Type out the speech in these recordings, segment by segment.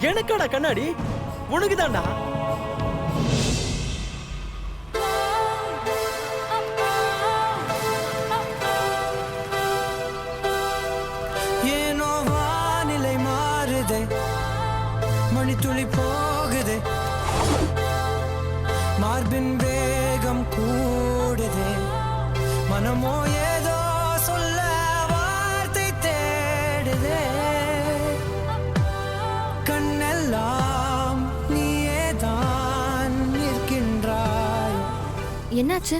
எனக்காடா கண்ணாடி? உனக்கு தான்டா. ஏனோ வானிலை மாறுதே, மணித்துளி போகுதே, மார்பின் வேகம் கூடுதே, மனமோ ஏதோ சொல்ல வார்த்தை தேடுதே, கண்ணெல்லாம் நீயேதான் நிற்கின்றாய். என்னாச்சு?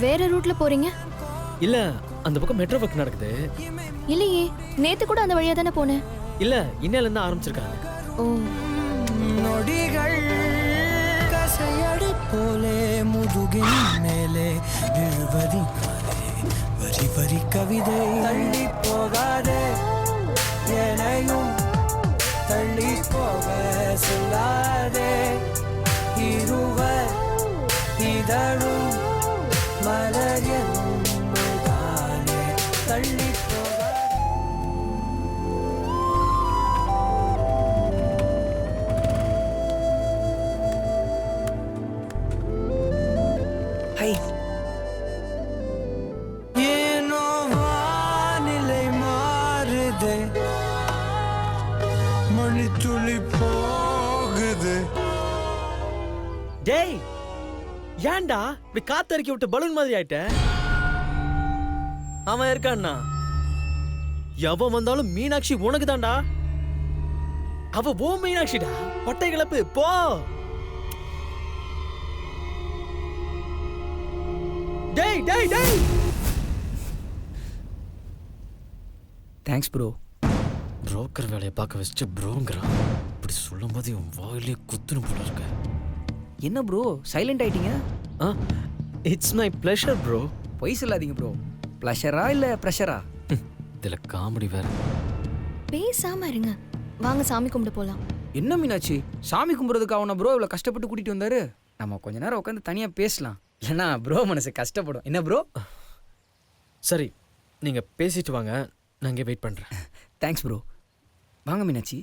வேற ரூட்ல போறீங்க? இல்ல, அந்த பக்கம் மெட்ரோ ஒர்க் நடக்குது. இல்லையே, நேத்து கூட அந்த வழியா தானே போனேன். இல்ல, இன்னையில இருந்து ஆரம்பிச்சிருக்காங்க. ஓ, நொடிகள் கசையடி போலே முதுகின் மேலே விழுவதினாலே வரி வரி கவிதை. தள்ளி போகாதே, எனையும் தள்ளி போக சொல்லாதே, இருவர் இதழும் மலர் என்னுதானே தள்ளி போக. ஏனோ வானிலை மாறுதே, மணித்துளி போகுது. டேய், ஏன்டா இப்படி காத்தறிக்கி விட்டு பலூன் மாதிரி ஆயிட்ட? அவன் இருக்கான்னா, எவன் வந்தாலும் மீனாட்சி உனக்கு தான்டா. அவ ஓ மீனாட்சிடா. பட்டை கிளப்பு போ. டேய் டேய் டேய். Thanks bro. புரோக்கர் வேலையை பார்க்க வச்சுட்டு ப்ரோங்கிறான். இப்படி சொல்லும் போது உன் வாயிலே குத்துன்னு போல இருக்க. என்ன ப்ரோ சைலண்ட் ஆயிட்டீங்க? It's my pleasure bro. பொய் சொல்லாதீங்க ப்ரோ. ப்ளஷரா இல்லை ப்ரெஷரா? இதில் காமெடி வேற. பேசாம இருங்க. வாங்க சாமி கும்பிட்டு போலாம். என்ன மீனாட்சி, சாமி கும்பிட்றதுக்கு அவனை ப்ரோ இவ்வளோ கஷ்டப்பட்டு கூட்டிகிட்டு வந்தாரு. நம்ம கொஞ்ச நேரம் உட்காந்து தனியாக பேசலாம். இல்லைனா ப்ரோ மனசு கஷ்டப்படும். என்ன ப்ரோ? சரி, நீங்கள் பேசிட்டு வாங்க, நான் இங்கே வெயிட் பண்ணுறேன். Thanks bro. வாங்க மீனாட்சி.